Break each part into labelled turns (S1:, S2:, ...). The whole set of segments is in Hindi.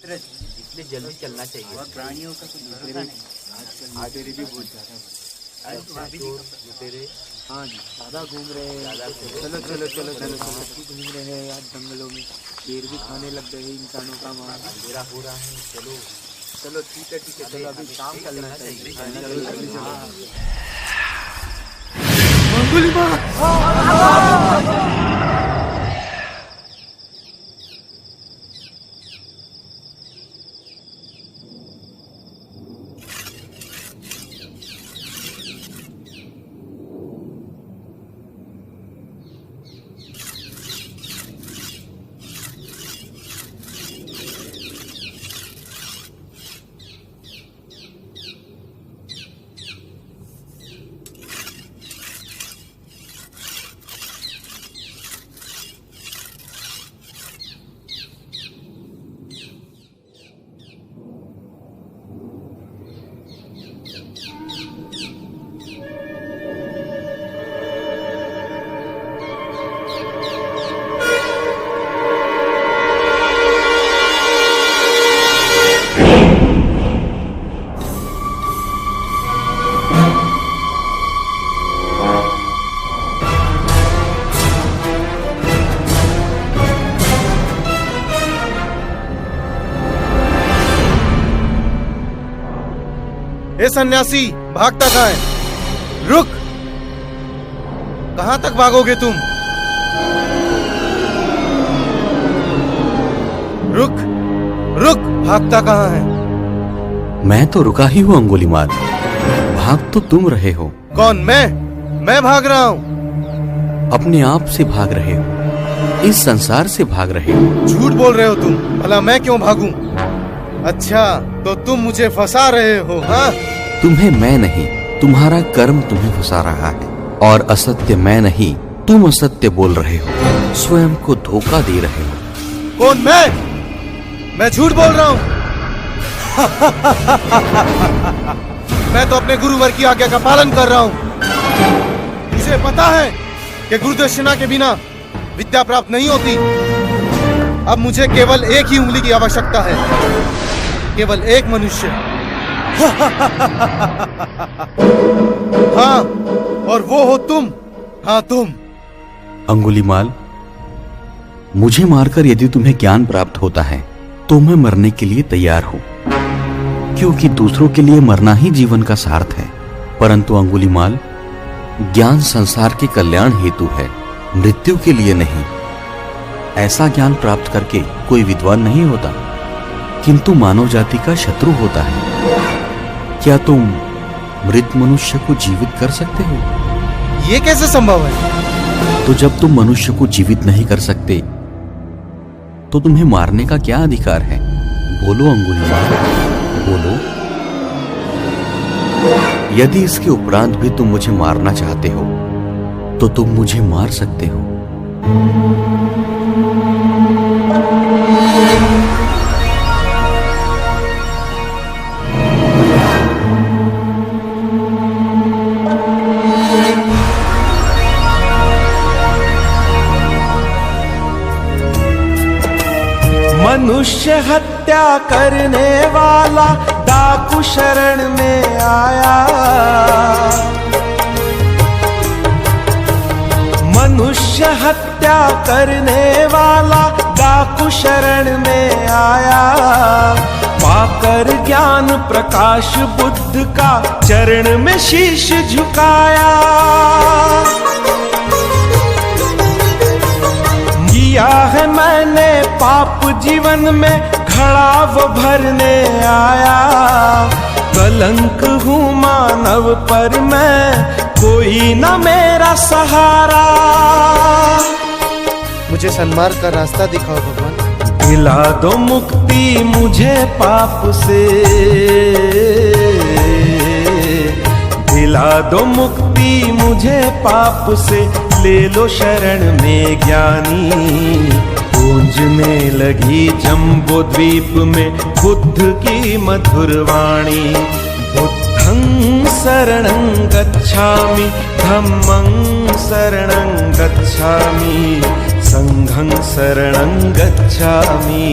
S1: मित्र, इसलिए जल्दी चलना चाहिए।
S2: और प्राणियों का कुछ भरोसा नहीं, आजकल भी बहुत ज्यादा
S1: तेरे
S2: हाँ जी ज्यादा घूम रहे हैं। चलो चलो चलो चलो घूम रहे हैं यार जंगलों में, शेर भी खाने लग गए इंसानों का मांस।
S1: अंधेरा हो रहा है, चलो
S2: चलो ठीक है चलो अभी
S1: काम चलना चाहिए।
S3: ए सन्यासी, भागता कहाँ है? रुक! कहाँ तक भागोगे तुम? रुक! रुक! भागता कहाँ है?
S4: मैं तो रुका ही हूँ अंगुलीमाल, भाग तो तुम रहे हो।
S3: कौन? मैं भाग रहा हूँ।
S4: अपने आप से भाग रहे हो, इस संसार से भाग रहे हो।
S3: झूठ बोल रहे हो तुम। भला मैं क्यों भागूं? अच्छा, तो तुम मुझे फंसा रहे हो, हाँ?
S4: तुम्हें मैं नहीं, तुम्हारा कर्म तुम्हें फंसा रहा है। और असत्य मैं नहीं, तुम असत्य बोल रहे हो, स्वयं को धोखा दे रहे हो।
S3: कौन? मैं झूठ बोल रहा हूँ। मैं तो अपने गुरुवर की आज्ञा का पालन कर रहा हूँ। मुझे पता है कि गुरुदक्षिणा के बिना विद्या प्राप्त नहीं होती। अब मुझे केवल एक ही उंगली की आवश्यकता है, केवल एक मनुष्य। हाँ, और वो हो तुम। हाँ, तुम।
S4: अंगुलीमाल, मुझे मारकर यदि तुम्हें ज्ञान प्राप्त होता है तो मैं मरने के लिए तैयार हूं, क्योंकि दूसरों के लिए मरना ही जीवन का सार्थ है। परंतु अंगुलीमाल, ज्ञान संसार के कल्याण हेतु है, मृत्यु के लिए नहीं। ऐसा ज्ञान प्राप्त करके कोई विद्वान नहीं होता, किंतु मानव जाति का शत्रु होता है। क्या तुम मृत मनुष्य को जीवित कर सकते हो?
S3: ये कैसे संभव है?
S4: तो जब तुम मनुष्य को जीवित नहीं कर सकते तो तुम्हें मारने का क्या अधिकार है? बोलो अंगुलीमाल, बोलो। यदि इसके उपरांत भी तुम मुझे मारना चाहते हो तो तुम मुझे मार सकते हो।
S5: मनुष्य हत्या करने वाला डाकू शरण में आया। मनुष्य हत्या करने वाला डाकू शरण में आया। पाकर ज्ञान प्रकाश बुद्ध का चरण में शीश झुकाया। किया है मैंने पाप जीवन में घड़ा वो भरने आया। कलंक हूँ मानव पर मैं, कोई ना मेरा सहारा।
S3: मुझे सन्मार्ग का रास्ता दिखाओ भगवान।
S5: दिला दो मुक्ति मुझे पाप से, दिला दो मुक्ति मुझे पाप से। ले लो शरण में ज्ञानी। गूंजने लगी जम्बो द्वीप में बुद्ध की मधुर वाणी। बुद्धं शरणं गच्छामि, धम्मं शरणं गच्छामि, संघं शरणं गच्छामि।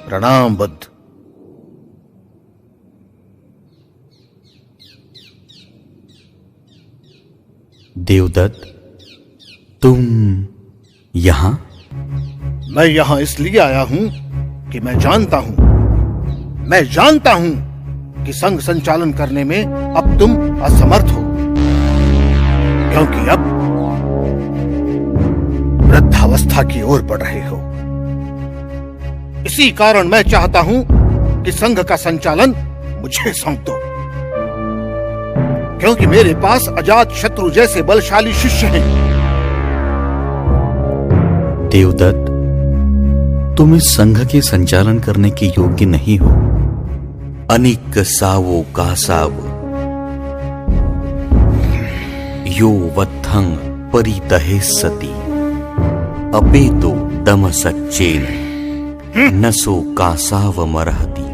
S3: प्रणाम बुद्ध।
S4: देवदत्त, तुम यहां?
S3: मैं यहां इसलिए आया हूं कि मैं जानता हूं कि संघ संचालन करने में अब तुम असमर्थ हो, क्योंकि अब वृद्धावस्था की ओर बढ़ रहे हो। इसी कारण मैं चाहता हूं कि संघ का संचालन मुझे सौंप दो, क्योंकि मेरे पास अजात शत्रु जैसे बलशाली शिष्य हैं।
S4: देवदत्त, तुम इस संघ के संचालन करने के योग्य नहीं हो। अनिक सावो का साव यो वत्थं परितहे सती अपेतो दम सच्चेन नसो कासाव मरहति।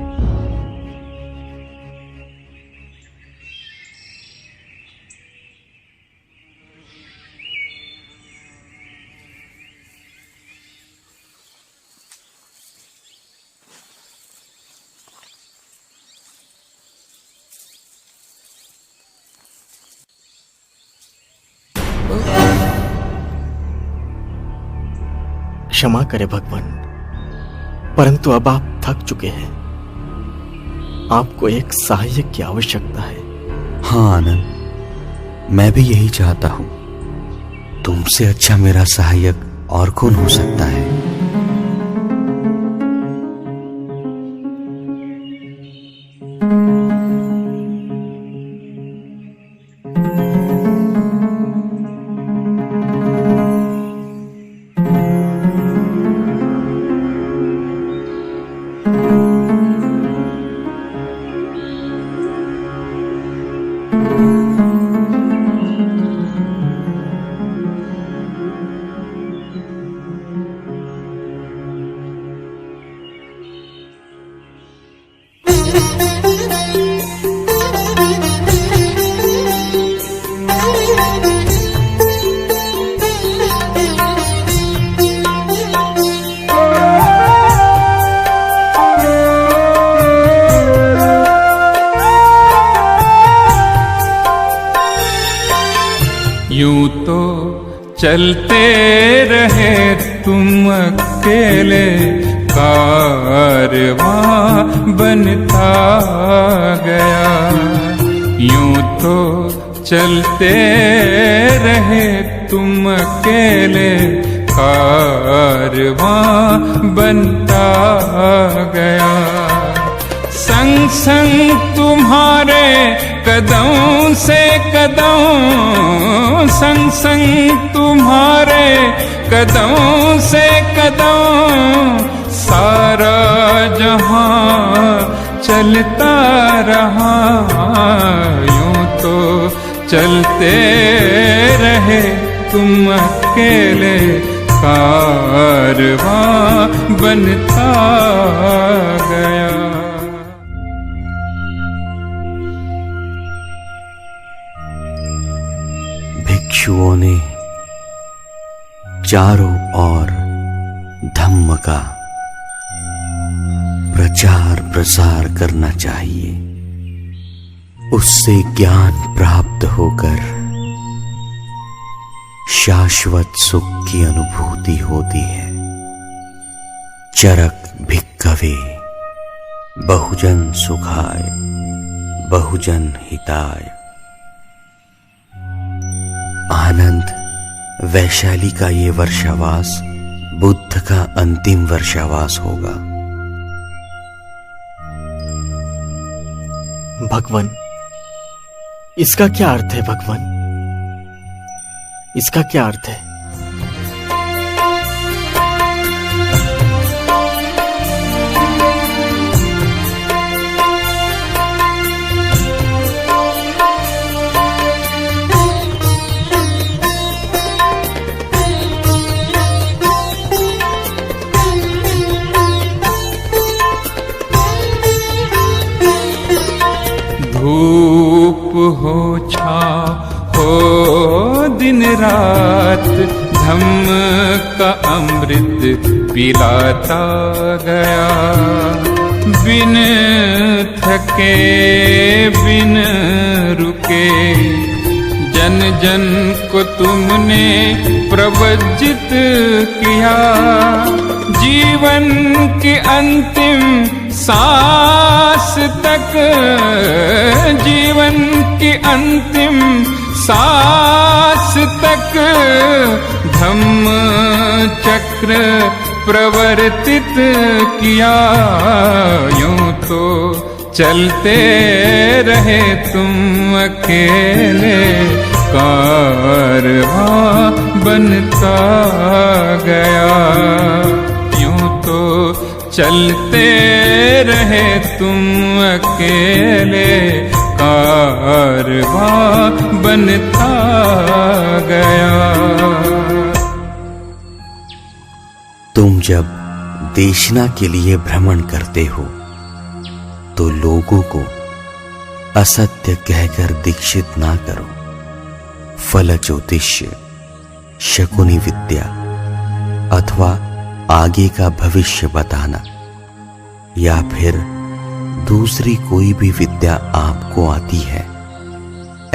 S6: क्षमा करें भगवान, परंतु अब आप थक चुके हैं। आपको एक सहायक की आवश्यकता है।
S4: हाँ आनंद, मैं भी यही चाहता हूं। तुमसे अच्छा मेरा सहायक और कौन हो सकता है?
S7: यूं तो चलते रहे तुम अकेले, कारवां बनता गया। यूं तो चलते रहे तुम अकेले, कारवां बनता गया। संग संग तुम्हारे कदम से कदम, संग संग तुम्हारे कदम से कदम, सारा जहां चलता रहा। यूं तो चलते रहे तुम अकेले, कारवां बनता गया।
S4: भिक्षुओं ने चारों ओर धम्म का प्रचार प्रसार करना चाहिए। उससे ज्ञान प्राप्त होकर शाश्वत सुख की अनुभूति होती है। चरक भिक्खवे बहुजन सुखाय बहुजन हिताय। आनंद, वैशाली का ये वर्षावास बुद्ध का अंतिम वर्षावास होगा।
S6: भगवान, इसका क्या अर्थ है? भगवान, इसका क्या अर्थ है?
S7: धूप हो छाँव हो दिन रात, धम्म का अमृत पिलाता गया। बिन थके बिन रुके जन जन को तुमने प्रवज्जित किया। जीवन की अंतिम सांस तक, जीवन की अंतिम सांस तक धम्म चक्र प्रवर्तित किया। यूं तो चलते रहे तुम अकेले, कारवां बनता गया। यूं तो चलते रहे तुम अकेले, कारवां बनता गया।
S4: तुम जब देशना के लिए भ्रमण करते हो तो लोगों को असत्य कहकर दीक्षित ना करो। फल ज्योतिष्य, शकुनी विद्या अथवा आगे का भविष्य बताना या फिर दूसरी कोई भी विद्या आपको आती है,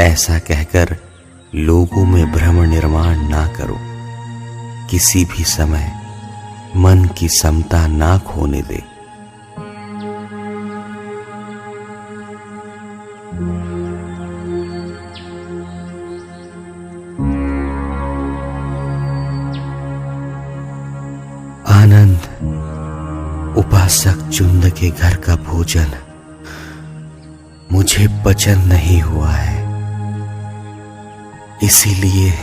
S4: ऐसा कहकर लोगों में भ्रम निर्माण ना करो। किसी भी समय मन की समता ना खोने दे। आनंद, उपासक चुंद के घर का भोजन मुझे पचन नहीं हुआ है, इसीलिए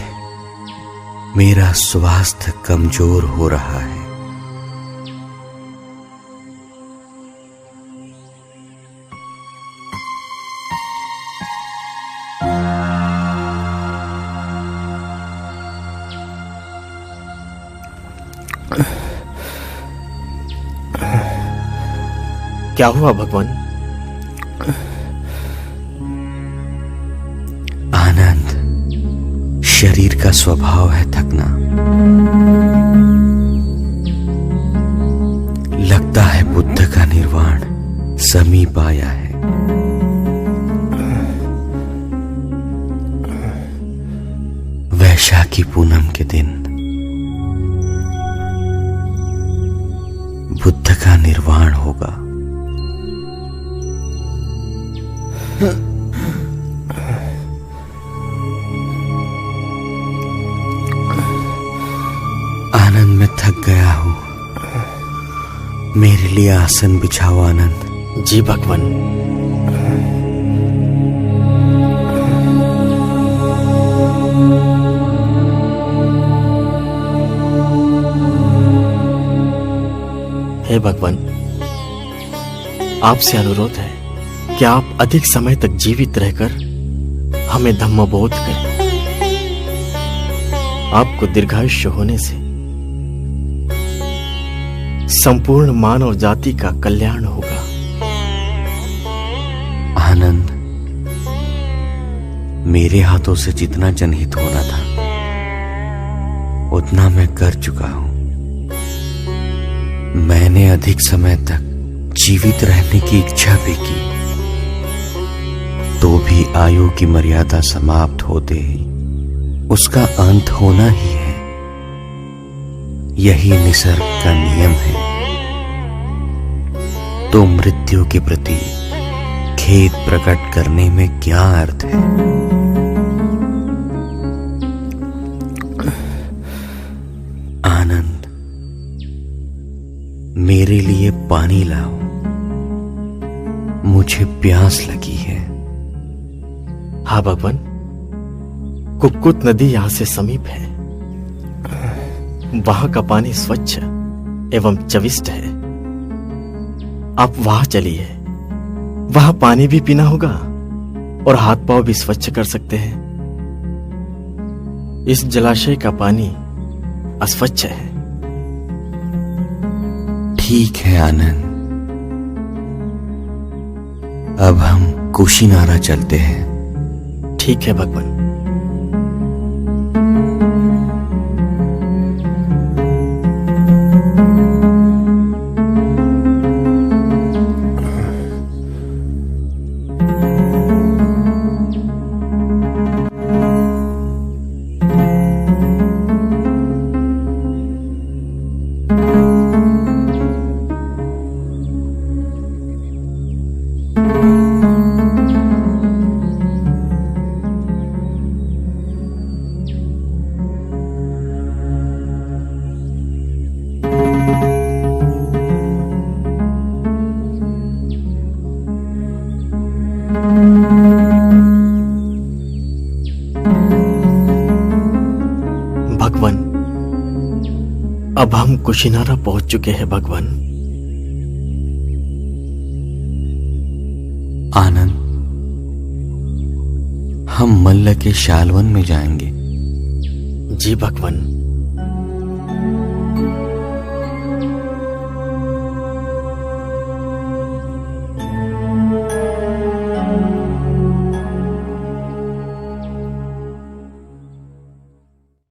S4: मेरा स्वास्थ्य कमजोर हो रहा है।
S6: क्या हुआ भगवान?
S4: आनंद, शरीर का स्वभाव है थकना। लगता है बुद्ध का निर्वाण समीप आया है। वैशाखी पूनम के दिन बुद्ध का निर्वाण होगा। आनंद, मैं थक गया हूं, मेरे लिए आसन बिछाओ। आनंद।
S6: जी भगवान। हे भगवान, आपसे अनुरोध है कि आप अधिक समय तक जीवित रहकर हमें धम्मबोध करें। आपको दीर्घायुष्य होने से संपूर्ण मानव जाति का कल्याण होगा।
S4: आनंद, मेरे हाथों से जितना जनहित होना था उतना मैं कर चुका हूं। मैंने अधिक समय तक जीवित रहने की इच्छा भी की, तो भी आयु की मर्यादा समाप्त होते ही उसका अंत होना ही है। यही निसर्ग का नियम है। तो मृत्यु के प्रति खेद प्रकट करने में क्या अर्थ है? आनंद, मेरे लिए पानी लाओ, मुझे प्यास लगी है।
S6: हाँ भगवान, कुक्कुट नदी यहां से समीप है। वहां का पानी स्वच्छ एवं चविष्ट है। आप वहां चलिए, वहां पानी भी पीना होगा और हाथ पांव भी स्वच्छ कर सकते हैं। इस जलाशय का पानी अस्वच्छ है।
S4: ठीक है आनंद, अब हम कुशीनारा चलते हैं।
S6: ठीक है भगवान। अब हम कुशिनारा पहुंच चुके हैं भगवान।
S4: आनंद, हम मल्ल के शालवन में जाएंगे।
S6: जी भगवान।